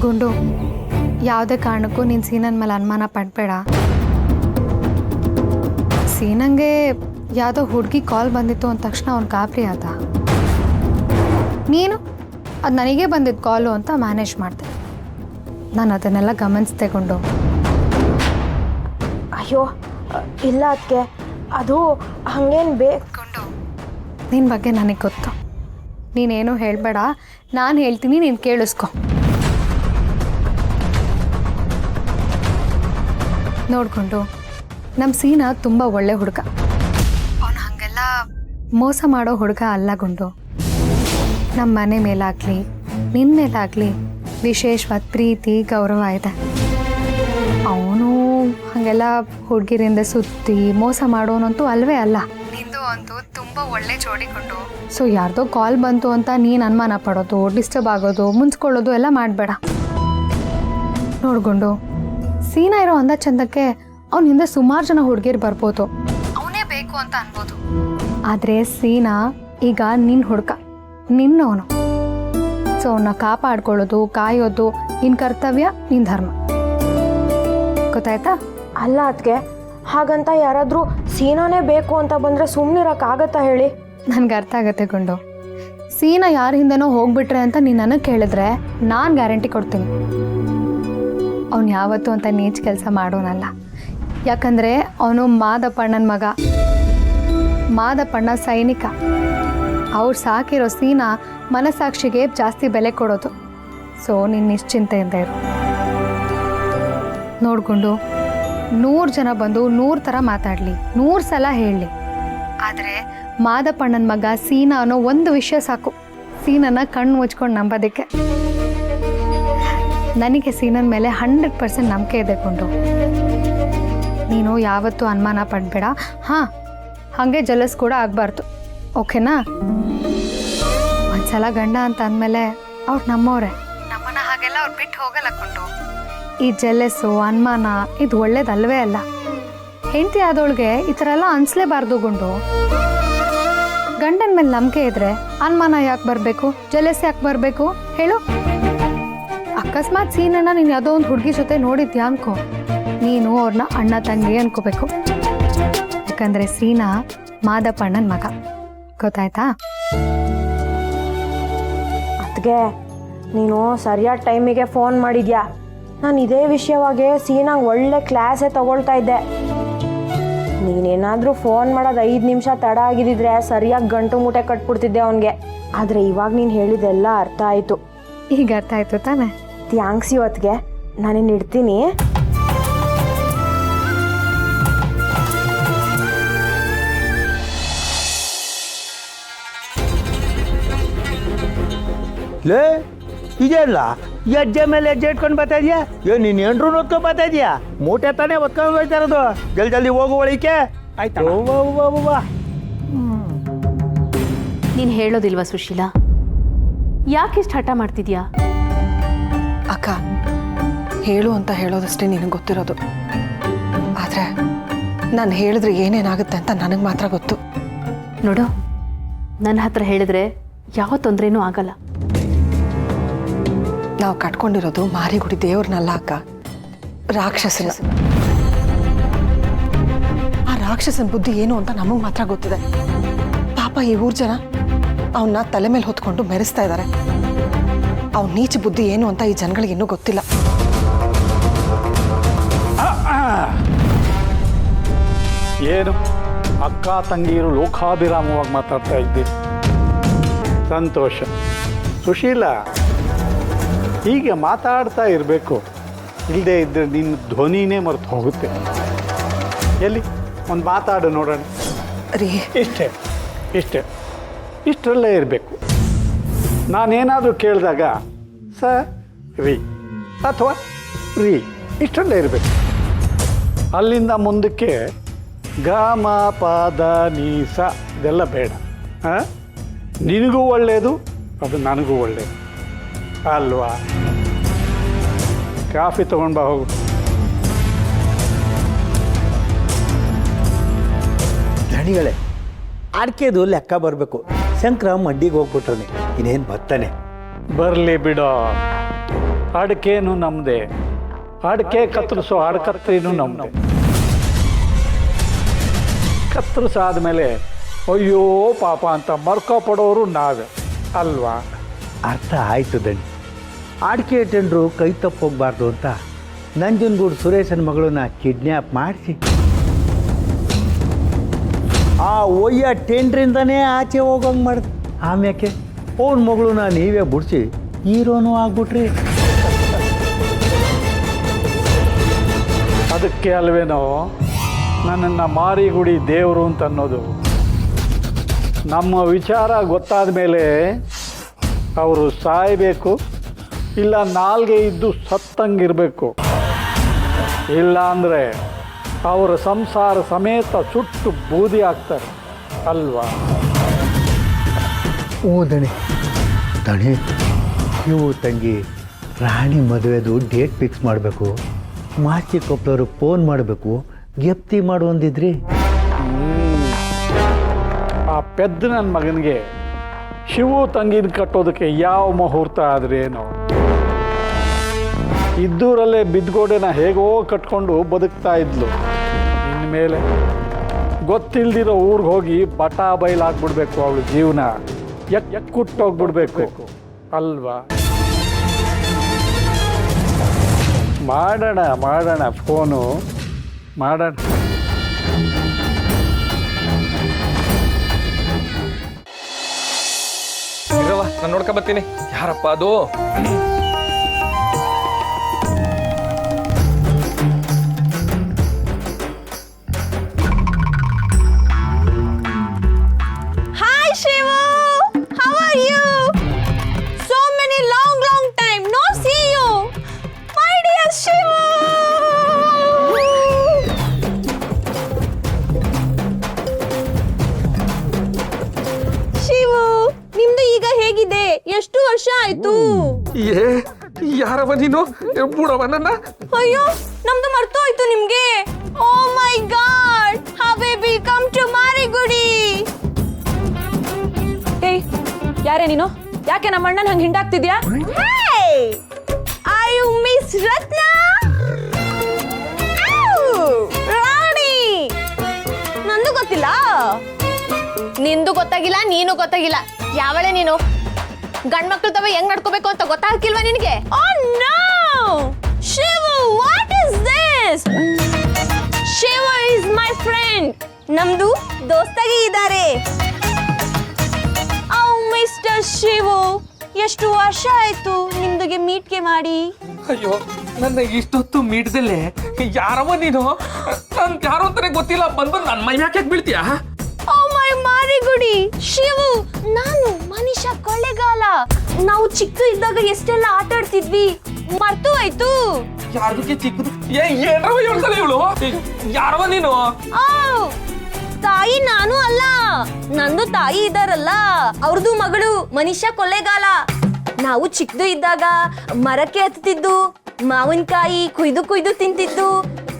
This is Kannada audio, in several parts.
ಗುಂಡು, ಯಾವುದೇ ಕಾರಣಕ್ಕೂ ನೀನು ಸೀನನ್ ಮೇಲೆ ಅನುಮಾನ ಪಡಬೇಡ. ಸೀನಂಗೆ ಯಾವುದೋ ಹುಡುಗಿ ಕಾಲ್ ಬಂದಿತ್ತು ಅಂದ ತಕ್ಷಣ ಅವ್ನು ಗಾಬರಿ ಆದ. ನೀನು ಅದು ನನಗೇ ಬಂದಿದ್ದು ಕಾಲು ಅಂತ ಮ್ಯಾನೇಜ್ ಮಾಡಿದೆ. ನಾನು ಅದನ್ನೆಲ್ಲ ಗಮನಿಸ್ದೆ ಗುಂಡು. ಅಯ್ಯೋ ಇಲ್ಲ ಅದಕ್ಕೆ, ಅದು ಹಾಗೇನು ಗುಂಡು, ನಿನ್ನ ಬಗ್ಗೆ ನನಗೆ ಗೊತ್ತು. ನೀನೇನು ಹೇಳಬೇಡ, ನಾನು ಹೇಳ್ತೀನಿ, ನೀನು ಕೇಳಿಸ್ಕೊ. ನೋಡ್ಕೊಂಡು ನಮ್ಮ ಸೀನಾ ತುಂಬ ಒಳ್ಳೆ ಹುಡುಗ. ಅವನು ಹಾಗೆಲ್ಲ ಮೋಸ ಮಾಡೋ ಹುಡುಗ ಅಲ್ಲ ಗುಂಡು. ನಮ್ಮ ಮನೆ ಮೇಲಾಗಲಿ ನಿನ್ನ ಮೇಲಾಗಲಿ ವಿಶೇಷವಾದ ಪ್ರೀತಿ ಗೌರವ ಇದೆ. ಅವನು ಹಾಗೆಲ್ಲ ಹುಡುಗಿರಿಂದ ಸುತ್ತಿ ಮೋಸ ಮಾಡೋನಂತೂ ಅಲ್ವೇ ಅಲ್ಲ. ನಿಂದು ಅಂತೂ ತುಂಬ ಒಳ್ಳೆ ಜೋಡಿಕೊಂಡು. ಸೊ ಯಾರ್ದೋ ಕಾಲ್ ಬಂತು ಅಂತ ನೀನು ಅನುಮಾನ ಪಡೋದು, ಡಿಸ್ಟರ್ಬ್ ಆಗೋದು, ಮುನ್ಸ್ಕೊಳ್ಳೋದು ಎಲ್ಲ ಮಾಡಬೇಡ. ನೋಡ್ಕೊಂಡು ಸೀನಾ ಇರೋ ಅಂದ ಚಂದಕ್ಕೆ ಅವನ ಹಿಂದೆ ಸುಮಾರು ಜನ ಹುಡುಗಿರು ಬರ್ಬೋದು, ಅವನೇ ಬೇಕು ಅಂತ ಅನ್ಬೋದು. ಆದರೆ ಸೀನಾ ಈಗ ನಿನ್ನ ಹುಡುಗ, ನಿನ್ನವನು. ಸೊ ಅವನ್ನ ಕಾಪಾಡ್ಕೊಳ್ಳೋದು, ಕಾಯೋದು ನಿನ್ನ ಕರ್ತವ್ಯ, ನಿನ್ನ ಧರ್ಮ. ಗೊತ್ತಾಯ್ತಾ? ಅಲ್ಲ ಅದಕ್ಕೆ, ಹಾಗಂತ ಯಾರಾದರೂ ಸೀನಾನೇ ಬೇಕು ಅಂತ ಬಂದರೆ ಸುಮ್ಮನಿರೋಕ್ಕಾಗತ್ತಾ ಹೇಳಿ? ನನಗೆ ಅರ್ಥ ಆಗತ್ತೆ ಗುಂಡು. ಸೀನಾ ಯಾರ ಹಿಂದೆನೋ ಹೋಗ್ಬಿಟ್ರೆ ಅಂತ ನೀನು ನನಗೆ ಕೇಳಿದ್ರೆ ನಾನು ಗ್ಯಾರಂಟಿ ಕೊಡ್ತೀನಿ ಅವನು ಯಾವತ್ತೂ ಅಂತ ನೀಚ್ ಕೆಲಸ ಮಾಡೋನಲ್ಲ. ಯಾಕಂದರೆ ಅವನು ಮಾದಪ್ಪಣ್ಣನ ಮಗ, ಮಾದಪ್ಪಣ್ಣ ಸೈನಿಕ. ಅವ್ರು ಸಾಕಿರೋ ಸೀನಾ ಮನಸ್ಸಾಕ್ಷಿಗೆ ಜಾಸ್ತಿ ಬೆಲೆ ಕೊಡೋದು. ಸೊ ನೀನು ನಿಶ್ಚಿಂತೆಯಿಂದ ಇರು. ನೋಡ್ಕೊಂಡು 100 ಜನ ಬಂದು 100 ಥರ ಮಾತಾಡಲಿ, 100 ಸಲ ಹೇಳಲಿ, ಆದರೆ ಮಾದಪ್ಪಣ್ಣನ ಮಗ ಸೀನಾ ಅನ್ನೋ ಒಂದು ವಿಷಯ ಸಾಕು ಸೀನನ್ನ ಕಣ್ಣು ಮುಚ್ಕೊಂಡು ನಂಬೋದಕ್ಕೆ. ನನಗೆ ಸೀನನ ಮೇಲೆ 100% ನಂಬಿಕೆ ಇದೆ ಕೊಂಡು. ನೀನು ಯಾವತ್ತೂ ಅನುಮಾನ ಪಡಬೇಡ. ಹಾಂ, ಹಾಗೆ ಜಲಸ್ ಕೂಡ ಆಗಬಾರ್ದು, ಓಕೆನಾ? ಒಂದ್ಸಲ ಗಂಡ ಅಂತ ಅಂದಮೇಲೆ ಅವ್ರು ನಮ್ಮವ್ರೆ, ನಮ್ಮನ್ನ ಹಾಗೆಲ್ಲ ಅವ್ರು ಬಿಟ್ಟು ಹೋಗಲ್ಲ ಕೊಂಡು. ಈ ಜೆಲೆಸ್ಸು, ಅನುಮಾನ ಇದು ಒಳ್ಳೇದಲ್ವೇ ಅಲ್ಲ. ಹೆಂಡತಿ ಆದವಳಿಗೆ ಈ ಥರ ಎಲ್ಲ ಅನಿಸ್ಲೇಬಾರ್ದು ಗುಂಡು. ಗಂಡನ ಮೇಲೆ ನಂಬಿಕೆ ಇದ್ರೆ ಅನುಮಾನ ಯಾಕೆ ಬರಬೇಕು, ಜೆಲೆಸ್ ಯಾಕೆ ಬರಬೇಕು ಹೇಳು? ಅಕಸ್ಮಾತ್ ಸೀನನ್ನ ನೀನು ಯಾವುದೋ ಒಂದು ಹುಡುಗಿ ಜೊತೆ ನೋಡಿದ್ಯಾ ಅನ್ಕೋ, ನೀನು ಅವ್ರನ್ನ ಅಣ್ಣ ತಂಗಿ ಅನ್ಕೋಬೇಕು. ಯಾಕಂದರೆ ಸೀನಾ ಮಾದಪ್ಪಣ್ಣನ ಮಗ, ಗೊತ್ತಾಯ್ತಾ? ಅದಕ್ಕೆ ನೀನು ಸರಿಯಾದ ಟೈಮಿಗೆ ಫೋನ್ ಮಾಡಿದ್ಯಾ. ನಾನು ಇದೇ ವಿಷಯವಾಗಿ ಸೀನಾಗ ಒಳ್ಳೆ ಕ್ಲಾಸೇ ತಗೊಳ್ತಾ ಇದ್ದೆ. ನೀನೇನಾದರೂ ಫೋನ್ ಮಾಡೋದು 5 ನಿಮಿಷ ತಡ ಆಗಿದ್ದಿದ್ರೆ ಸರಿಯಾಗಿ ಗಂಟು ಮೂಟೆ ಕಟ್ಬಿಡ್ತಿದ್ದೆ ಅವನಿಗೆ. ಆದರೆ ಇವಾಗ ನೀನು ಹೇಳಿದೆಲ್ಲ ಅರ್ಥ ಆಯಿತು. ಈಗ ಅರ್ಥ ಆಯಿತು ತಾನೆ? ಥ್ಯಾಂಕ್ಸ್ ಇವತ್ತಿಗೆ. ನಾನಿನ್ನು ಇಡ್ತೀನಿ. ಲೇ ಇದೆಲ್ಲ ಹೆಜ್ಜೆ ಮೇಲೆ ಹೆಜ್ಜೆ ಇಟ್ಕೊಂಡು ಬರ್ತಾ ಇದೆಯಾ? ನೀನು ಎಂಟ್ರು ಹೊತ್ಕೊಂಡು ಬರ್ತಾ ಇದೆಯಾ? ಮೂಟೆ ತಾನೇ ಹೊತ್ಕೊಂಡು ಹೋಗ್ತಾ ಇರೋದು. ಜಲ್ದಿ ಹೋಗು ಒಳಿಕೆ. ಆಯ್ತಾ? ನೀನು ಹೇಳೋದಿಲ್ವಾ ಸುಶೀಲಾ? ಯಾಕಿಷ್ಟು ಹಠ ಮಾಡ್ತಿದ್ಯಾ? ಅಕ್ಕ, ಹೇಳು ಅಂತ ಹೇಳೋದಷ್ಟೇ ನಿನಗೆ ಗೊತ್ತಿರೋದು. ಆದರೆ ನಾನು ಹೇಳಿದ್ರೆ ಏನೇನಾಗುತ್ತೆ ಅಂತ ನನಗೆ ಮಾತ್ರ ಗೊತ್ತು. ನೋಡು, ನನ್ನ ಹತ್ರ ಹೇಳಿದ್ರೆ ಯಾವ ತೊಂದರೆನೂ ಆಗಲ್ಲ. ನಾವು ಕಟ್ಕೊಂಡಿರೋದು ಮಾರಿಗುಡಿ ದೇವ್ರನ್ನಲ್ಲ ಅಕ್ಕ, ರಾಕ್ಷಸನ. ಆ ರಾಕ್ಷಸನ ಬುದ್ಧಿ ಏನು ಅಂತ ನಮಗೆ ಮಾತ್ರ ಗೊತ್ತಿದೆ. ಪಾಪ ಈ ಊರ್ ಜನ ಅವನ್ನ ತಲೆ ಮೇಲೆ ಹೊತ್ಕೊಂಡು ಮೆರೆಸ್ತಾ ಇದ್ದಾರೆ. ಅವ್ನ ನೀಚ ಬುದ್ಧಿ ಏನು ಅಂತ ಈ ಜನಗಳಿಗೆ ಇನ್ನೂ ಗೊತ್ತಿಲ್ಲ. ಏನು ಅಕ್ಕ ತಂಗಿಯರು ಲೋಕಾಭಿರಾಮವಾಗಿ ಮಾತಾಡ್ತಾ ಇದ್ದೀರಿ? ಸಂತೋಷ. ಸುಶೀಲಾ, ಹೀಗೆ ಮಾತಾಡ್ತಾ ಇರಬೇಕು. ಇಲ್ಲದೆ ಇದ್ದರೆ ನಿನ್ನ ಧ್ವನಿನೇ ಮರೆತು ಹೋಗುತ್ತೆ. ಎಲ್ಲಿ ಒಂದು ಮಾತಾಡು ನೋಡೋಣ. ರೀ, ಇಷ್ಟರಲ್ಲೇ ಇರಬೇಕು. ನಾನೇನಾದರೂ ಕೇಳಿದಾಗ ಸ ರೀ ಅಥವಾ ರೀ ಇಷ್ಟರಲ್ಲೇ ಇರಬೇಕು. ಅಲ್ಲಿಂದ ಮುಂದಕ್ಕೆ ಗ ಮ ಪ ದ ನೀ ಸ ಇದೆಲ್ಲ ಬೇಡ. ನಿನಗೂ ಒಳ್ಳೆಯದು, ಅದು ನನಗೂ ಒಳ್ಳೆಯದು ಅಲ್ವಾ? ಕಾಫಿ ತೊಗೊಂಡು ಬಾ, ಹೋಗು. ಧಣಿಗಳೇ, ಅಡಿಕೆದು ಲೆಕ್ಕ ಬರಬೇಕು. ಶಂಕರ ಮಂಡಿಗೆ ಹೋಗ್ಬಿಟ್ರನೆ, ಇನ್ನೇನು ಬರ್ತಾನೆ. ಬರಲಿ ಬಿಡೋ. ಅಡಿಕೆನೂ ನಮ್ಮದೇ, ಅಡಿಕೆ ಕತ್ತರಿಸೋ ಅಡಕತ್ರಿನೂ ನಮ್ಮದೇ. ಕತ್ತರಿಸಾದ್ಮೇಲೆ ಅಯ್ಯೋ ಪಾಪ ಅಂತ ಮರ್ಕೋ ಪಡೋರು ನಾವೇ ಅಲ್ವಾ? ಅರ್ಥ ಆಯಿತು ದಣಿ. ಆಡಿಕೆ ಟೆಂಡ್ರು ಕೈ ತಪ್ಪೋಗ್ಬಾರ್ದು ಅಂತ ನಂಜನಗೂಡು ಸುರೇಶನ ಮಗಳನ್ನ ಕಿಡ್ನ್ಯಾಪ್ ಮಾಡಿಸಿ ಆ ಒಯ್ಯ ಟೆಂಡ್ರಿಂದನೇ ಆಚೆ ಹೋಗೋಂಗೆ ಮಾಡಿದೆ. ಆಮ್ಯಾಕೆ ಅವನ ಮಗಳನ್ನ ನೀವೇ ಬಿಡಿಸಿ ಹೀರೋನು ಆಗ್ಬಿಟ್ರಿ. ಅದಕ್ಕೆ ಅಲ್ವೇನೋ ನನ್ನನ್ನು ಮಾರಿಗುಡಿ ದೇವರು ಅಂತ ಅನ್ನೋದು. ನಮ್ಮ ವಿಚಾರ ಗೊತ್ತಾದ ಮೇಲೆ ಅವರು ಸಾಯಬೇಕು, ಇಲ್ಲ ನಾಲ್ಗೆ ಇದ್ದು ಸತ್ತಂಗಿರಬೇಕು. ಇಲ್ಲ ಅಂದರೆ ಅವರ ಸಂಸಾರ ಸಮೇತ ಸುಟ್ಟು ಬೂದಿ ಆಗ್ತಾರೆ ಅಲ್ವಾ? ಓ ದಣಿ ದಣಿ, ನೀವು ತಂಗಿ ರಾಣಿ ಮದುವೆದು ಡೇಟ್ ಫಿಕ್ಸ್ ಮಾಡಬೇಕು. ಮಾಸ್ತಿ ಕೊಪ್ಪಳವ್ರು ಫೋನ್ ಮಾಡಬೇಕು, ಗೆಪ್ತಿ ಮಾಡು ಅಂದಿದ್ರಿ. ಆ ಪೆದ್ದ ನನ್ನ ಮಗನಿಗೆ ಶಿವು ತಂಗಿನ ಕಟ್ಟೋದಕ್ಕೆ ಯಾವ ಮುಹೂರ್ತ ಆದ್ರೇನೋ. ಇದ್ದೂರಲ್ಲೇ ಬಿದ್ಗೋಡೆನ ಹೇಗೋ ಕಟ್ಕೊಂಡು ಬದುಕ್ತಾ ಇದ್ಲು. ಇನ್ಮೇಲೆ ಗೊತ್ತಿಲ್ದಿರೋ ಊರಿಗೆ ಹೋಗಿ ಬಟ ಬಯಲಾಗ್ಬಿಡ್ಬೇಕು. ಅವಳು ಜೀವನ ಕುಟ್ಟೋಗ್ಬಿಡ್ಬೇಕು ಅಲ್ವಾ? ಮಾಡೋಣ ಫೋನು ಮಾಡೋಣ. ಇರವ ನಾನು ನೋಡ್ಕೊ ಬರ್ತೀನಿ. ಯಾರಪ್ಪ ಅದು? Hi Shivu, how are you? So many long time no see you, my dear Shivu. Shivu, ನಿಮ್ದು ಈಗ ಹೇಗಿದೆ? ಎಷ್ಟು ವರ್ಷ ಆಯ್ತು? ಏ ಯಾರವ ನೀನು? ಬುಡವ ನನ್ನ? ಅಯ್ಯೋ, ನಮ್ದು ಮರ್ತೋಯ್ತು ನಿಮ್ಗೆ. ಓ ಮೈ ಗಾಡ್, ಹಬೇಬಿ ಕಮ್ ಟು ಮಾರಿಗುಡಿ. ಏಯ್, ಯಾರೇ ನೀನು? ಯಾಕೆ ನಮ್ಮ ಅಣ್ಣನ ಹಂಗೆ ಹಿಂಡಾಗ್ತಿದ್ಯಾ? ಆರ್ ಯು ಮಿಸ್ ರತ್ನ? ರಾಣಿ, ನಂದು ಗೊತ್ತಿಲ್ಲ. ನಿಂದು ಗೊತ್ತಾಗಿಲ್ಲ, ನೀನು ಗೊತ್ತಾಗಿಲ್ಲ. ಯಾವಳೆ ನೀನು? ಗಂಡ್ ಮಕ್ಳು ತವ ಹೆಂಗ್ ನಡ್ಕೋಬೇಕು ಅಂತ ಗೊತ್ತಾಗ್ತಿಲ್ವಾ ನಿನಗೆ? Oh no! Shivu, what is this? Shivu is my friend. ನಮ್ದು ದೋಸ್ತಾಗಿ ಇದ್ದಾರೆ. Oh Mr. Shivu, ಎಷ್ಟು ವರ್ಷ ಆಯ್ತು ನಿಮ್ದುಗೆ ಮೀಟ್ಗೆ ಮಾಡಿ. ಅಯ್ಯೋ, ನನ್ನ ಇಷ್ಟೊತ್ತು ಮೀಟ್ದಲ್ಲೇ ಯಾರವ ನೀನು? ನನ್ ಯಾರು ಅಂತಾನೆ ಗೊತ್ತಿಲ್ಲ. ಬಂದು ನನ್ನ ಮೈ ಯಾಕೆ ಬೀಳ್ತೀಯಾ? ಓ ಮೈ ಮಾರಿಗುಡಿ, ಶಿವು, ನಾನು ಮನುಷ್ಯ ಕೊಳ್ಳೆಗಾಲ. ನಾವು ಚಿಕ್ಕ ಇದ್ದಾಗ ಎಷ್ಟೆಲ್ಲ ಆಟ ಆಡ್ತಿದ್ವಿ, ಮರ್ತು ಆಯ್ತು. ಯಾರದಕ್ಕೆ ಚಿಕ್ಕದು? ಏನ್ರವ ಹೇಳ್ತಾಳ ಇವಳು? ಯಾರವ ನೀನು? ತಾಯಿ ನಾನು ಅಲ್ಲ, ನಂದು ತಾಯಿ ಇದಾರಲ್ಲ, ಅವ್ರದ್ದು ಮಗಳು ಮನುಷ್ಯ ಕೊಳ್ಳೆಗಾಲ. ನಾವು ಚಿಕ್ಕದು ಇದ್ದಾಗ ಮರಕ್ಕೆ ಹತ್ತಿದ್ದು, ಮಾವಿನಕಾಯಿ ಕುಯ್ದು ಕುಯ್ದು ತಿಂತಿದ್ದು,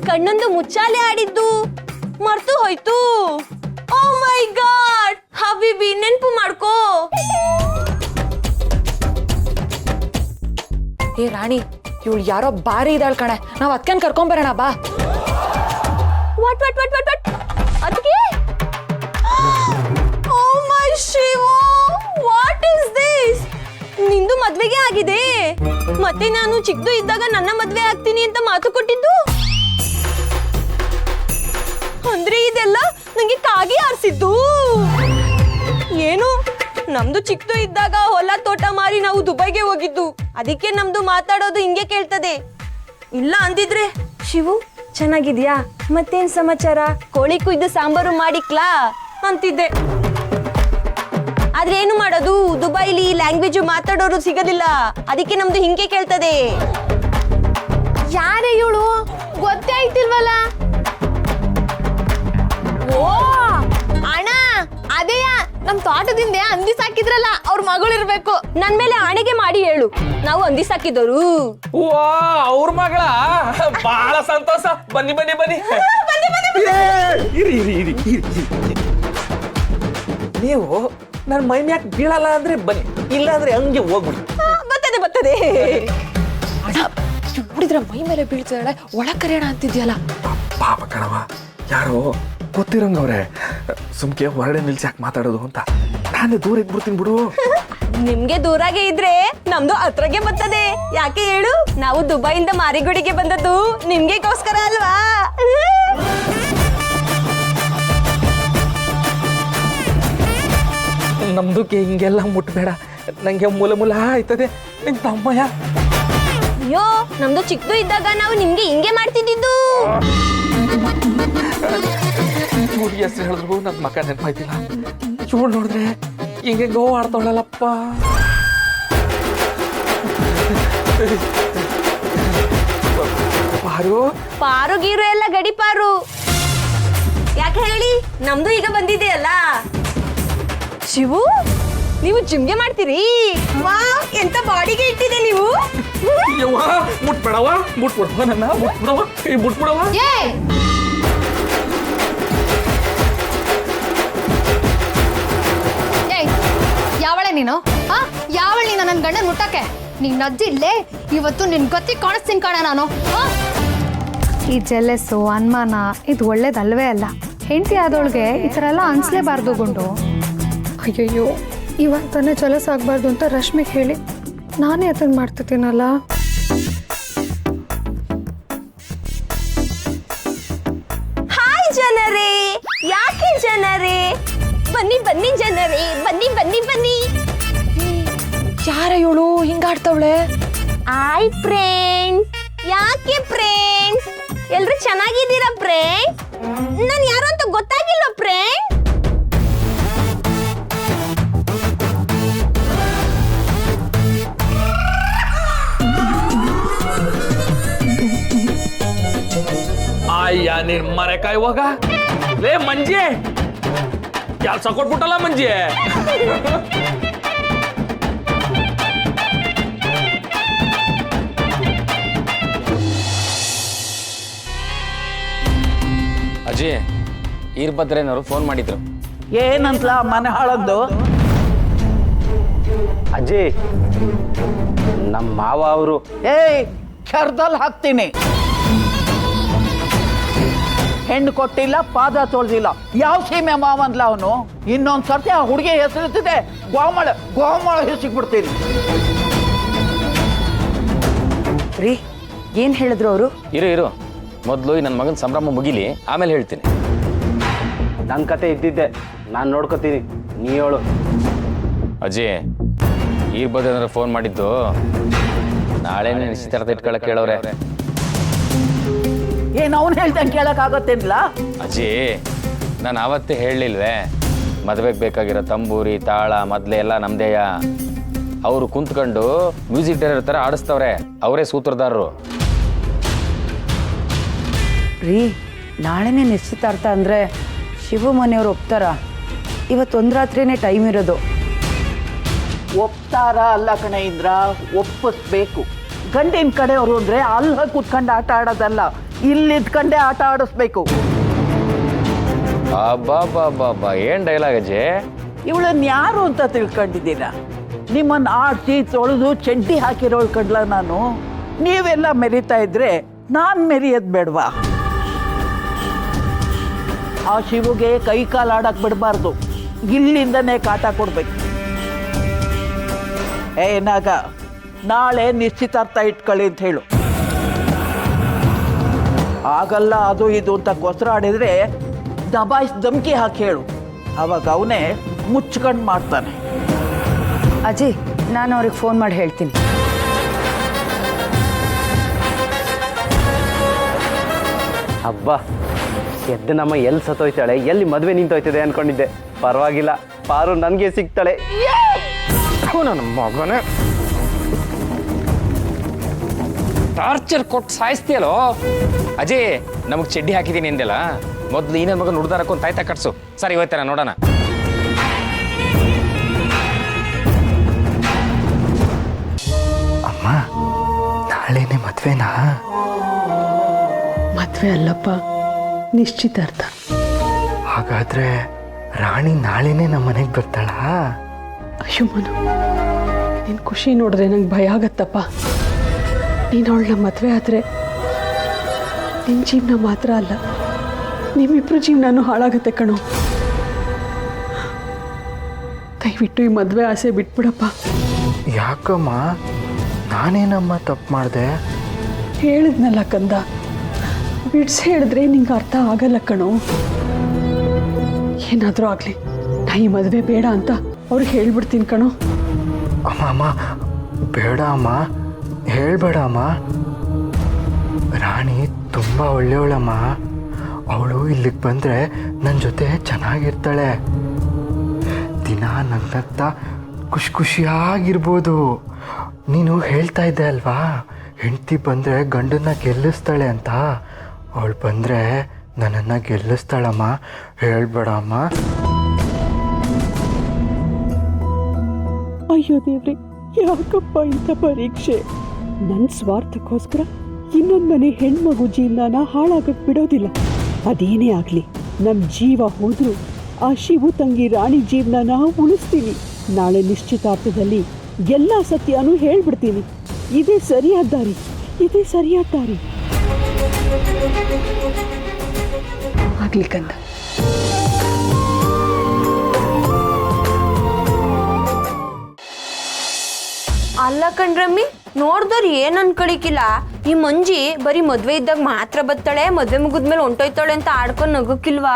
ಕಣ್ಣೊಂದು ಮುಚ್ಚಾಲೆ ಆಡಿದ್ದು, ಮರ್ತು ಹೋಯ್ತು. ಓ ಮೈ ಗಾಡ್, ಹಬೀಬಿ ನೆನ್ಪು ಮಾಡ್ಕೋ. ಏ ರಾಣಿ, ಇವಳು ಯಾರೋ ಬಾರಿ ಇದ್ದಾಳ್ ಕಣೆ. ನಾವ್ ಅದ್ಕೇನ್ ಕರ್ಕೊಂಬರೋಣ ಬಾ. What what what what what? ಅದಕ್ಕೆ? ಓ ಮೈ ಶಿವು, ವಾಟ್ ಇಸ್ ದಿಸ್? ನಿಂದು ಮದ್ವೆಗೆ ಆಗಿದೆ? ಮತ್ತೆ ನಾನು ಚಿಕ್ಕದು ಇದ್ದಾಗ ನನ್ನ ಮದ್ವೆ ಆಗ್ತೀನಿ ಅಂತ ಮಾತು ಕೊಟ್ಟಿದ್ದು? ಅಂದ್ರೆ ಇದೆಲ್ಲ ನಂಗೆ ಕಾಗಿ ಆರಿಸಿದ್ದು. ಏನು, ನಮ್ದು ಚಿಕ್ಕದು ಇದ್ದಾಗ ಹೊಲ ತೋಟ ಮಾರಿ ನಾವು ದುಬೈಗೆ ಹೋಗಿದ್ದು. ಅದಕ್ಕೆ ನಮ್ದು ಮಾತಾಡೋದು ಹಿಂಗೆ ಕೇಳ್ತದೆ. ಇಲ್ಲ ಅಂದಿದ್ರೆ, ಶಿವು ಚೆನ್ನಾಗಿದ್ಯಾ, ಮತ್ತೇನ್ ಸಮಾಚಾರ, ಕೋಳಿ ಕುಯ್ದು ಸಾಂಬಾರು ಮಾಡಿಕ್ಲಾ ಅಂತಿದ್ದೆ. ಆದ್ರೆ ಏನು ಮಾಡೋದು, ದುಬೈಲಿ ಲ್ಯಾಂಗ್ವೇಜ್ ಮಾತಾಡೋರು ಸಿಗೋದಿಲ್ಲ. ಅದಕ್ಕೆ ನಮ್ದು ಹಿಂಗೆ ಕೇಳ್ತದೆ. ಯಾರೇ ಇವಳು? ಗೊತ್ತೇ ಆಯ್ತಿಲ್ವಲ್ಲ. ಓ ಅಣ್ಣ, ಅದೇಯ ನಮ್ ತೋಟದಿಂದ ಹಂದಿ ಸಾಕಿದ್ರಲ್ಲ, ಅವ್ರ ಮಗಳು ಇರ್ಬೇಕು. ನನ್ ಮೇಲೆ ಆಣೆಗೆ ಮಾಡಿ ಹೇಳು, ನಾವು ಹಂದಿ ಸಾಕಿದವರು. ವಾ, ಅವ್ರ ಮಗಳ? ಬಹಳ ಸಂತೋಷ. ಬನ್ನಿ ಬನ್ನಿ ಬನ್ನಿ. ನೀವು ನನ್ನ ಮೈ ಮ್ಯಾಕ್ ಬೀಳಲ್ಲ ಅಂದ್ರೆ ಬನ್ನಿ, ಇಲ್ಲ ಅಂದ್ರೆ ಹಂಗೆ ಹೋಗ್ಬಿಡಿ. ಬರ್ತದೆ ಬರ್ತದೆ. ಆ ನೋಡಿದ್ರೆ ಮೈ ಮೇಲೆ ಬೀಳ್ತಿದ್ದಾಳೆ, ಒಳಗ್ ಕರೆಯೋಣ ಅಂತಿದ್ಯಲ್ಲ. ಪಾಪ ಕಣವ, ಯಾರೋ ಗೊತ್ತಿರಂಗವ್ರೆ, ಸುಮ್ಕೆ ಹೊರಡೆ ನಿಲ್ಸಿ ಯಾಕೆ ಮಾತಾಡೋದು ಅಂತ ನಾನೇ ದೂರ ಇದ್ಬಿಡ್ತೀನಿ ಬಿಡು. ನಿಮ್ಗೆ ದೂರಾಗೆ ಇದ್ರೆ ನಮ್ದು ಹತ್ರಗೆ ಬರ್ತದೆ. ಯಾಕೆ ಹೇಳು, ನಾವು ದುಬೈಯಿಂದ ಮಾರಿಗುಡಿಗೆ ಬಂದದ್ದು ನಿಮ್ಗೆಗೋಸ್ಕರ ಅಲ್ವಾ? ನಮ್ದಕ್ಕೆ ಹಿಂಗೆಲ್ಲ ಮುಟ್ಬೇಡ, ನಂಗೆ ಮೂಲ ಆಯ್ತದೆ. ನಿನ್ ತಮ್ಮಯ್ಯ ಅಯ್ಯೋ, ನಮ್ದು ಚಿಕ್ಕದು ಇದ್ದಾಗ ನಾವು ನಿಮ್ಗೆ ಹಿಂಗೆ ಮಾಡ್ತಿದ್ದಿದ್ದು. ಹುಡುಗಿ ಹೆಸರು ಹೇಳಿದ್ರು ನನ್ನ ಮಕ್ಕ ನೆನಪಾಯ್ತಿಲ್ಲ. ಇವಳು ನೋಡಿದ್ರೆ ಹಿಂಗೆ ಗೋ ಆಡ್ತಾವಳಲ್ಲಪ್ಪ. ಪಾರು ಪಾರು ಗೀರು ಎಲ್ಲ ಗಡಿಪಾರು. ಯಾಕೆ ಹೇಳಿ, ನಮ್ದು ಈಗ ಬಂದಿದೆಯಲ್ಲ. ಶಿವು, ನೀವು ಜಿಮ್ಗೆ ಮಾಡ್ತೀರಿ? ವಾ, ಎಂತ ಬಾಡಿಗೆ ಇಟ್ಟಿದೆ ನೀವು. ಯವ್ವ, ಮುಟ್ಬೇಡವ, ಮುಟ್ಬಿಡವ, ನನ್ನ ಮುಟ್ಬಿಡವ, ಮುಟ್ಬಿಡವ. ಯಾವಳೆ ನೀನು? ಯಾವಳ ನೀನು ನನ್ನ ಗಂಡನ ಮುಟ್ಟಕ್ಕೆ? ನೀನ್ ಅಜ್ಜಿ ಇಲ್ಲೇ ಇವತ್ತು ನಿನ್ ಗೊತ್ತಿ ಕಾಣಿಸ್ತೀನಿ ಕಣ ನಾನು. ಈ ಜೆಲೆಸ್ಸು ಅನುಮಾನ ಇದು ಒಳ್ಳೇದಲ್ವೇ ಅಲ್ಲ. ಹೆಂಡತಿ ಆದವಳಿಗೆ ಈ ಥರ ಎಲ್ಲ ಅನ್ಸ್ಲೇಬಾರ್ದು ಗುಂಡು. ಅಯ್ಯಯ್ಯೋ, ಇವಾಗ ತಾನೇ ಜಲಸ್ ಆಗ್ಬಾರ್ದು ಅಂತ ರಶ್ಮಿಗೆ ಹೇಳಿ ನಾನೇ ಅದನ್ನ ಮಾಡ್ತಿದ್ದೀನಲ್ಲ. ಹಾಯ್ ಜನರೇ, ಯಾಕೆ ಜನರೇ? ಬನ್ನಿ ಬನ್ನಿ ಜನರೇ, ಬನ್ನಿ ಬನ್ನಿ ಬನ್ನಿ. ಯಾರ ಇವಳು ಹಿಂಗಾಡ್ತವಳೆ? ಆಯ್ ಫ್ರೆಂಡ್ಸ್. ಯಾಕೆ ಫ್ರೆಂಡ್ಸ್? ಎಲ್ರು ಚೆನ್ನಾಗಿದ್ದೀರಾ ಫ್ರೆಂಡ್ಸ್? ನಾನು ಯಾರು ಅಂತ ಗೊತ್ತಾಗಿಲ್ಲ ಫ್ರೆಂಡ್. ಅಯ್ಯ ನೀನ್ ಮರೆಕ ಇವಾಗ. ಲೇ ಮಂಜಿ, ಕೆಲ್ಸ ಕೊಟ್ಬಿಟ್ಟಲ್ಲ ಮಂಜಿ. ಅಜ್ಜಿ, ಈರ್ಭದ್ರೇನವರು ಫೋನ್ ಮಾಡಿದ್ರು. ಏನಂತಲ ಮನೆ ಹಾಳದ್ದು? ಅಜ್ಜಿ, ನಮ್ಮ ಮಾವ ಅವರು ಕೆರ್ದಲ್ಲಿ ಹಾಕ್ತೀನಿ. ಹೆಣ್ಣು ಕೊಟ್ಟಿಲ್ಲ, ಪಾದ ತೊಳ್ದಿಲ್ಲ. ಯಾವ ಸೀಮೆ ಮಾವಂದ್ಲ ಅವನು? ಇನ್ನೊಂದ್ ಸರ್ತಿ ಆ ಹುಡುಗಿ ಹೆಸರಿರ್ತಿದೆ, ಗೋಮಾಳ ಹೆಸರಿಗ್ಬಿಡ್ತೀನಿ. ರೀ, ಏನ್ ಹೇಳಿದ್ರು ಅವರು? ಇರು ಮೊದಲು ನನ್ನ ಮಗನ ಸಂಭ್ರಮ ಮುಗಿಲಿ, ಆಮೇಲೆ ಹೇಳ್ತೀನಿ. ನನ್ನ ಕತೆ ಇದ್ದಿದ್ದೆ, ನಾನು ನೋಡ್ಕೋತೀನಿ, ನೀ ಹೇಳು. ಅಜ್ಜಿ, ಈರ್ಭದ್ರೇನವರು ಫೋನ್ ಮಾಡಿದ್ದು ನಾಳೆನೇ ನಿಶ್ಚಿತಾರ್ಥ ಇಟ್ಕೊಳಕ್ ಕೇಳವ್ರೆ. ಏನ್ ಅವ್ನು ಹೇಳ್ದಂಗೆ ಕೇಳಕ್ ಆಗತ್ತೇನಿಲ್ಲ? ಅಜ್ಜಿ, ನಾನು ಆವತ್ತೇ ಹೇಳಲಿಲ್ವೇ, ಮದುವೆಗೆ ಬೇಕಾಗಿರೋ ತಂಬೂರಿ ತಾಳ ಮೊದಲೇ ಎಲ್ಲ ನಮ್ದೇಯ. ಅವರು ಕುಂತ್ಕೊಂಡು ಮ್ಯೂಸಿಕ್ ಡೈರೆಕ್ಟರ್ ಥರ ಆಡಿಸ್ತವ್ರೆ, ಅವರೇ ಸೂತ್ರಧಾರರು. ರೀ, ನಾಳೆನೇ ನಿಶ್ಚಿತಾರ್ಥ ಅಂದ್ರೆ ಶಿವು ಮನೆಯವ್ರು ಒಪ್ತಾರ? ಇವತ್ತೊಂದು ರಾತ್ರಿನೇ ಟೈಮ್ ಇರೋದು. ಒಪ್ತಾರ ಅಲ್ಲ ಕಣೆ ಇಂದ್ರ, ಒಪ್ಪಿಸ್ಬೇಕು. ಗಂಡಿನ ಕಡೆಯವರು ಅಂದ್ರೆ ಅಲ್ಲಿ ಕೂತ್ಕೊಂಡು ಆಟ ಆಡೋದಲ್ಲ, ಇಲ್ಲಿದ್ಕಂಡೆ ಆಟ ಆಡಿಸ್ಬೇಕು. ಅಬ್ಬಾ, ಏನ್ ಡೈಲಾಗ್ ಅಜ್ಜಿ? ಇವಳನ್ನ ಯಾರು ಅಂತ ತಿಳ್ಕೊಂಡಿದ್ದೀನ? ನಿಮ್ಮನ್ನ ಆಡ್ಸಿ ತೊಳೆದು ಚಡ್ಡಿ ಹಾಕಿರೋಳ್ ಕಂಡ್ಲ ನಾನು. ನೀವೆಲ್ಲ ಮೆರಿತಾ ಇದ್ರೆ ನಾನ್ ಮೆರಿಯೋದ್ ಬೇಡ್ವಾ? ಆ ಶಿವುಗೆ ಕೈ ಕಾಲು ಆಡಕ್ ಬಿಡಬಾರ್ದು, ಇಲ್ಲಿಂದನೇ ಕಾಟ ಕೊಡ್ಬೇಕು. ಏನಾಗ ನಾಳೆ ನಿಶ್ಚಿತಾರ್ಥ ಇಟ್ಕೊಳ್ಳಿ ಅಂತ ಹೇಳು. ಆಗಲ್ಲ ಅದು ಇದು ಅಂತ ಕೊಸರಾಡಿದ್ರೆ ದಬಾಯಿಸಿ ಧಮ್ಕಿ ಹಾಕಿ ಹೇಳು, ಅವಾಗ ಅವನೇ ಮುಚ್ಕೊಂಡು ಮಾಡ್ತಾನೆ. ಅಜ್ಜಿ, ನಾನು ಅವ್ರಿಗೆ ಫೋನ್ ಮಾಡಿ ಹೇಳ್ತೀನಿ. ಹಬ್ಬ, ಎದ್ದು ನಮ್ಮ ಎಲ್ಲಿ ಸತ್ತೋಯ್ತಾಳೆ, ಎಲ್ಲಿ ಮದುವೆ ನಿಂತೋಯ್ತದೆ ಅನ್ಕೊಂಡಿದ್ದೆ. ಪರವಾಗಿಲ್ಲ, ಪಾರು ನನಗೆ ಸಿಗ್ತಾಳೆ. ನನ್ನ ಮಗನೇ ಟಾರ್ಚರ್ ಕೊಟ್ಟು ಸಾಯಿಸ್ತೀಯಲ್ಲೋ. ಅಜಯ್, ನಮಗೆ ಚಡ್ಡಿ ಹಾಕಿದ್ದೀನಿ ಅಂದೆಲ್ಲ, ಮೊದಲು ಈ ನನ್ನ ಮಗನ ಹುಡ್ದಾರಕ್ಕೊಂದು ತಾಯ್ತಾ ಕಟ್ಸು. ಸರಿ, ಇವತ್ತೇನ ನೋಡೋಣ. ಅಮ್ಮ, ನಾಳೆನೇ ಮದುವೆನಾ? ಮದ್ವೆ ಅಲ್ಲಪ್ಪ, ನಿಶ್ಚಿತಾರ್ಥ. ಹಾಗಾದ್ರೆ ರಾಣಿ ನಾಳೆನೇ ನಮ್ಮ ಮನೆಗೆ ಬರ್ತಾಳ? ಅಯ್ಯೋ ಮನು, ನಿನ್ ಖುಷಿ ನೋಡಿದ್ರೆ ನಂಗೆ ಭಯ ಆಗತ್ತಪ್ಪ. ನೀನು ಅವಳನ್ನ ಮದುವೆ ಆದರೆ ನಿನ್ನ ಜೀವನ ಮಾತ್ರ ಅಲ್ಲ, ನಿಮ್ಮಿಬ್ಬರು ಜೀವನನೂ ಹಾಳಾಗುತ್ತೆ ಕಣೋ. ದಯವಿಟ್ಟು ಈ ಮದುವೆ ಆಸೆ ಬಿಟ್ಬಿಡಪ್ಪ. ಯಾಕಮ್ಮ, ನಾನೇನಮ್ಮ ತಪ್ಪು ಮಾಡಿದೆ? ಹೇಳಿದ್ನಲ್ಲ ಕಂದ, ಬಿಡ್ಸಿ ಹೇಳಿದ್ರೆ ನಿಂಗೆ ಅರ್ಥ ಆಗಲ್ಲ ಕಣೋ. ಏನಾದರೂ ಆಗಲಿ, ನಾ ಈ ಮದುವೆ ಬೇಡ ಅಂತ ಅವ್ರಿಗೆ ಹೇಳ್ಬಿಡ್ತೀನಿ ಕಣೋ. ಅಮ್ಮ ಬೇಡ ಅಮ್ಮ, ಹೇಳ್ಬೇಡ ಅಮ್ಮ. ರಾಣಿ ತುಂಬ ಒಳ್ಳೆಯವಳಮ್ಮ. ಅವಳು ಇಲ್ಲಿಗೆ ಬಂದರೆ ನನ್ನ ಜೊತೆ ಚೆನ್ನಾಗಿರ್ತಾಳೆ. ದಿನ ನಗ್ನಗ್ತಾ ಖುಷಿಯಾಗಿರ್ಬೋದು. ನೀನು ಹೇಳ್ತಾ ಇದ್ದೆ ಅಲ್ವಾ, ಹೆಂಡತಿ ಬಂದರೆ ಗಂಡನ್ನ ಗೆಲ್ಲಿಸ್ತಾಳೆ ಅಂತ. ಅವಳು ಬಂದರೆ ನನ್ನನ್ನು ಗೆಲ್ಲಿಸ್ತಾಳಮ್ಮ, ಹೇಳ್ಬೇಡ ಅಮ್ಮ. ಅಯ್ಯೋ ದೇವ್ರಿ, ಯಾಕಪ್ಪ ಇಂಥ ಪರೀಕ್ಷೆ? ನನ್ನ ಸ್ವಾರ್ಥಕ್ಕೋಸ್ಕರ ಇನ್ನೊಂದು ಮನೆ ಹೆಣ್ಮಗು ಜೀವನನ ಹಾಳಾಗಕ್ಕೆ ಬಿಡೋದಿಲ್ಲ. ಅದೇನೇ ಆಗಲಿ, ನಮ್ಮ ಜೀವ ಹೋದರೂ ಆ ಶಿವು ತಂಗಿ ರಾಣಿ ಜೀವನನ ಉಳಿಸ್ತೀನಿ. ನಾಳೆ ನಿಶ್ಚಿತಾರ್ಥದಲ್ಲಿ ಎಲ್ಲ ಸತ್ಯನೂ ಹೇಳ್ಬಿಡ್ತೀನಿ. ಇದೇ ಸರಿಯಾದ ದಾರಿ, ಇದೇ ಸರಿಯಾದ ದಾರಿ. ಆಗ್ಲಿ ಕಂದ. ಅಲ್ಲ ಕಣ್ರಮ್ಮಿ, ನೋಡ್ದವ್ರು ಏನ್ ಅನ್ಕೊಳಿಕಿಲ್ಲ, ಈ ಮಂಜಿ ಬರೀ ಮದ್ವೆ ಇದ್ದಾಗ ಮಾತ್ರ ಬತ್ತಾಳೆ, ಮದ್ವೆ ಮುಗಿದ್ಮೇಲೆ ಹೊಂಟೋಯ್ತಾಳೆ ಅಂತ ಆಡ್ಕೊಂಡು ನಗೋಕಿಲ್ವಾ?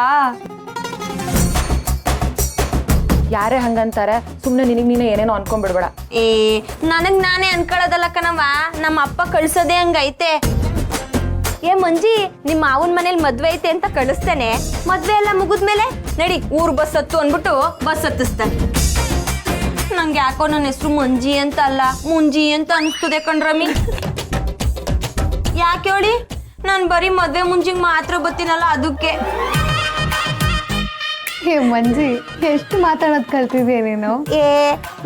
ಯಾರೇ ಹಂಗಂತಾರೆ, ಸುಮ್ಮನೆ ನಿನಗೆ ನೀನೇ ಏನೇನೋ ಅನ್ಕೊಂಡ್ಬಿಡ್ಬೇಡ. ನನಗ್ ನಾನೇ ಅನ್ಕೊಳ್ಳೋದಲ್ಲ ಕಣವ, ನಮ್ಮ ಅಪ್ಪ ಕಳ್ಸೋದೇ ಹಂಗೈತೆ. ಏ ಮಂಜಿ, ನಿಮ್ಮ ಮಾವನ ಮನೇಲಿ ಮದ್ವೆ ಐತೆ ಅಂತ ಕಳಿಸ್ತೇನೆ, ಮದ್ವೆ ಎಲ್ಲ ಮುಗಿದ್ಮೇಲೆ ನಡಿ ಊರ್ ಬಸ್ ಹತ್ತು ಅನ್ಬಿಟ್ಟು ಬಸ್ ಹತ್ತಿಸ್ತಾನೆ. ನಂಗೆ ಯಾಕೋ ನನ್ನ ಹೆಸರು ಮಂಜಿ ಅಂತ ಅಲ್ಲ, ಮುಂಜಿ ಅಂತ ಅನಿಸ್ತದೆ ಕಣ್ರಮ್ಮಿ. ಯಾಕೆ ಹೇಳಿ, ನಾನು ಬರೀ ಮದ್ವೆ ಮುಂಜಿಗೆ ಮಾತ್ರ ಬತ್ತೀನಲ್ಲ ಅದಕ್ಕೆ. ಹೇ ಮಂಜಿ, ಎಷ್ಟು ಮಾತಾಡೋದು ಕಲ್ತಿದ್ಯಾ ನೀನು?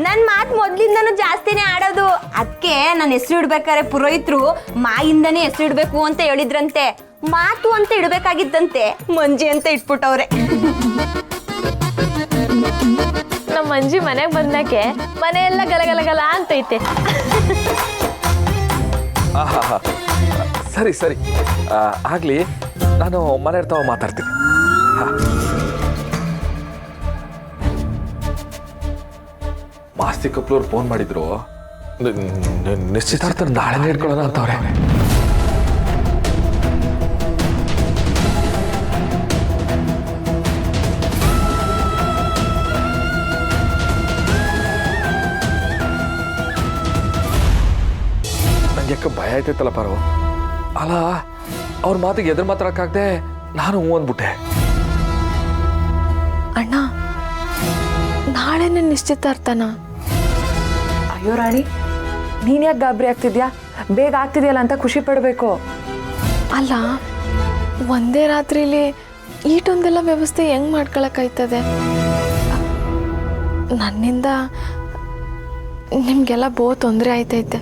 ನನ್ ಮಾತ್ ಮೊದ್ಲಿಂದನೂ ಜಾಸ್ತಿನೇ ಆಡೋದು. ಅದಕ್ಕೆ ನನ್ನ ಹೆಸರು ಇಡ್ಬೇಕಾರೆ ಪುರೋಹಿತರು ಮಾಯಿಂದನೇ ಹೆಸರು ಇಡ್ಬೇಕು ಅಂತ ಹೇಳಿದ್ರಂತೆ. ಮಾತು ಅಂತ ಇಡ್ಬೇಕಾಗಿದ್ದಂತೆ ಮಂಜಿ ಅಂತ ಇಟ್ಬಿಟ್ಟವ್ರೆ. ನಮ್ಮ ಮಂಜಿ ಮನೆಗೆ ಬಂದಾಕೆ ಮನೆಯೆಲ್ಲ ಗಲಗಲಗಲ ಅಂತೈತೆ. ಸರಿ ಸರಿ, ಆಗ್ಲಿ, ನಾನು ಮನೆ ಇರ್ತಾವ ಮಾತಾಡ್ತೀನಿ. ಮಾಸ್ತಿ ಕಪ್ಲವ್ರು ಫೋನ್ ಮಾಡಿದ್ರು, ನಿಶ್ಚಿತಾರ್ಥ ನಾಳೆ ಇಟ್ಕೊಳ್ಳೋಣ ಅಂತವ್ರೆ. ನಂಗೆ ಯಾಕೆ ಭಯ ಆಯ್ತೈತಲ್ಲ ಪಾರು. ಅಲ್ಲ, ಅವ್ರ ಮಾತಿಗೆ ಎದುರು ಮಾತಾಡಕ್ಕಾಗ್ದೆ ನಾನು ಹ್ಞೂ ಅಂದ್ಬಿಟ್ಟೆ. ಅಣ್ಣ, ನಾಳೆನೇ ನಿಶ್ಚಿತಾರ್ಥನಾ? ಅಯ್ಯೋ ರಾಣಿ, ನೀನ್ ಯಾಕೆ ಗಾಬರಿ ಆಗ್ತಿದ್ಯಾ? ಬೇಗ ಆಗ್ತಿದ್ಯಲ್ಲ ಅಂತ ಖುಷಿ ಪಡಬೇಕು. ಅಲ್ಲ, ಒಂದೇ ರಾತ್ರಿಲಿ ಈಟೊಂದೆಲ್ಲ ವ್ಯವಸ್ಥೆ ಹೆಂಗ್ ಮಾಡ್ಕೊಳಕ್ಕಾಯ್ತದೆ? ನನ್ನಿಂದ ನಿಮ್ಗೆಲ್ಲ ತೊಂದರೆ ಆಯ್ತೈತೆ.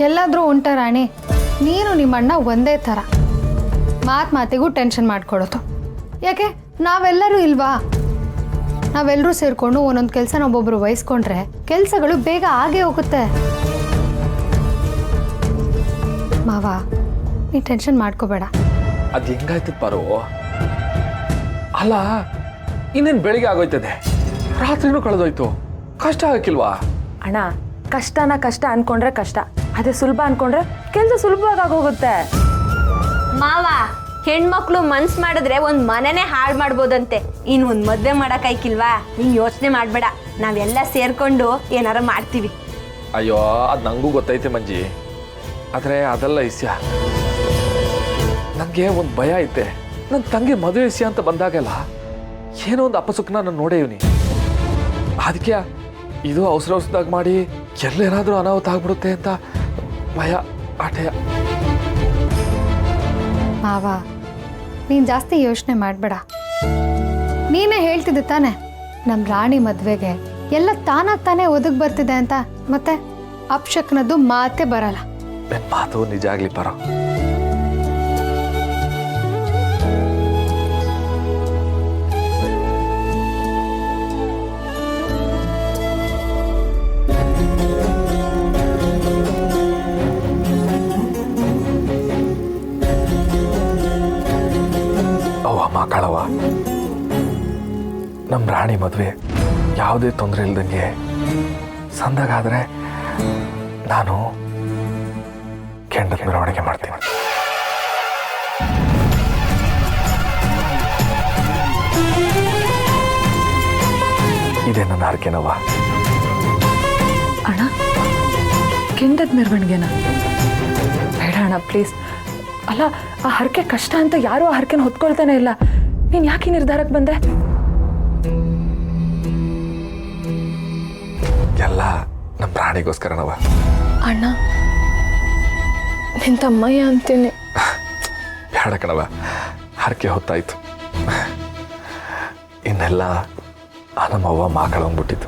ಎಲ್ಲಾದ್ರೂ ಉಂಟ ರಾಣಿ, ನೀನು ನಿಮ್ಮಣ್ಣ ಒಂದೇ ಥರ, ಮಾತಿಗೂ ಟೆನ್ಷನ್ ಮಾಡ್ಕೊಡೋದು. ಯಾಕೆ, ನಾವೆಲ್ಲರೂ ಇಲ್ವಾ? ನಾವೆಲ್ಲರೂ ಸೇರಿಕೊಂಡು ಒಂದೊಂದು ಕೆಲಸ ಒಬ್ಬೊಬ್ರು ವಹಿಸ್ಕೊಂಡ್ರೆ ಕೆಲಸಗಳು ಬೇಗ ಆಗೇ ಹೋಗುತ್ತೆ. ಮಾವ, ನೀ ಟೆನ್ಷನ್ ಮಾಡ್ಕೋಬೇಡ. ಅದು ಹೆಂಗಾಯ್ತದ ಪಾರು? ಅಲ್ಲ, ಇನ್ನೇನು ಬೆಳಿಗ್ಗೆ ಆಗೋಯ್ತದೆ, ರಾತ್ರಿನೂ ಕಳೆದೋಯ್ತು, ಕಷ್ಟ ಆಗಕ್ಕಿಲ್ವಾ? ಅಣ್ಣ, ಕಷ್ಟನ ಕಷ್ಟ ಅನ್ಕೊಂಡ್ರೆ ಕಷ್ಟ, ಅದೇ ಸುಲಭ ಅನ್ಕೊಂಡ್ರೆ ಕೆಲಸ ಸುಲಭವಾಗಿ ಆಗೋಗುತ್ತೆ. ಮಾವ, ಹೆಣ್ಮಕ್ಳು ಮನ್ಸ್ ಮಾಡಿದ್ರೆ ಒಂದ್ ಮನೆನೇ ಹಾಳು ಮಾಡ್ಬೋದಂತೆ, ಇನ್ ಒಂದ್ ಮದ್ವೆ ಮಾಡಕ್ಕಾಯ್ಕಿಲ್ವಾ? ನೀನ್ ಯೋಚನೆ ಮಾಡ್ಬೇಡ, ನಾವೆಲ್ಲ ಸೇರ್ಕೊಂಡು ಏನಾರ ಮಾಡ್ತೀವಿ. ಅಯ್ಯೋ, ಅದು ನಂಗೂ ಗೊತ್ತೈತೆ ಮಂಜಿ, ಆದರೆ ಅದೆಲ್ಲ ಇಸ್ಯ. ನನಗೆ ಒಂದು ಭಯ ಐತೆ. ನನ್ನ ತಂಗಿ ಮದುವೆ ಇಸ್ಯ ಅಂತ ಬಂದಾಗೆಲ್ಲ ಏನೋ ಒಂದು ಅಪಸುಖನ ನಾನು ನೋಡೇವ್ನಿ. ಅದಕ್ಕೆ ಇದು ಅವಸರದಾಗ ಮಾಡಿ ಎಲ್ಲೇನಾದರೂ ಅನಾಹುತ ಆಗ್ಬಿಡುತ್ತೆ ಅಂತ ಭಯ, ಆಟೆಯ. ಮಾವ, ನೀನು ಜಾಸ್ತಿ ಯೋಚನೆ ಮಾಡಬೇಡ. ನೀನೇ ಹೇಳ್ತಿದ್ದೆ ತಾನೆ, ನಮ್ಮ ರಾಣಿ ಮದುವೆಗೆ ಎಲ್ಲ ತಾನೇ ಒದಗಿ ಬರ್ತಿದೆ ಅಂತ. ಮತ್ತೆ ಅಪ್ಶಕ್ನದ್ದು ಮಾತೇ ಬರಲ್ಲ. ನನ್ನ ಮಾತು ನಿಜ ಆಗ್ಲಿ ಪರ. ನಮ್ಮ ರಾಣಿ ಮದುವೆ ಯಾವುದೇ ತೊಂದರೆ ಇಲ್ದಂಗೆ ಸಂದಾಗಾದರೆ ನಾನು ಕೆಂಡದ ಮೆರವಣಿಗೆ ಮಾಡ್ತೀನಿ. ಇದೇ ನನ್ನ ಹರಕೆನವ್ವ. ಅಣ್ಣ ಕೆಂಡದ ಮೆರವಣಿಗೆನ ಬೇಡ ಅಣ್ಣ ಪ್ಲೀಸ್. ಅಲ್ಲ ಆ ಹರಕೆ ಕಷ್ಟ ಅಂತ ಯಾರೂ ಆ ಹರಕೆನ ಹೊತ್ಕೊಳ್ತಾನೆ ಇಲ್ಲ. ನೀನು ಯಾಕೆ ನಿರ್ಧಾರಕ್ಕೆ ಬಂದೆ? ಎಲ್ಲ ನಮ್ಮ ಪ್ರಾಣಿಗೋಸ್ಕರನವ. ಅಣ್ಣ ನಿನ್ ತಮ್ಮಯ್ಯ ಅಂತೀನಿ. ಬೇಡ ಕಣವ, ಹರಕೆ ಹೊತ್ತಾಯ್ತು. ಇನ್ನೆಲ್ಲ ನಮ್ಮವ್ವ ಮಾಕಳಂದ್ಬಿಟ್ಟಿತ್ತು.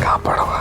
ಕಾಪಾಡವ.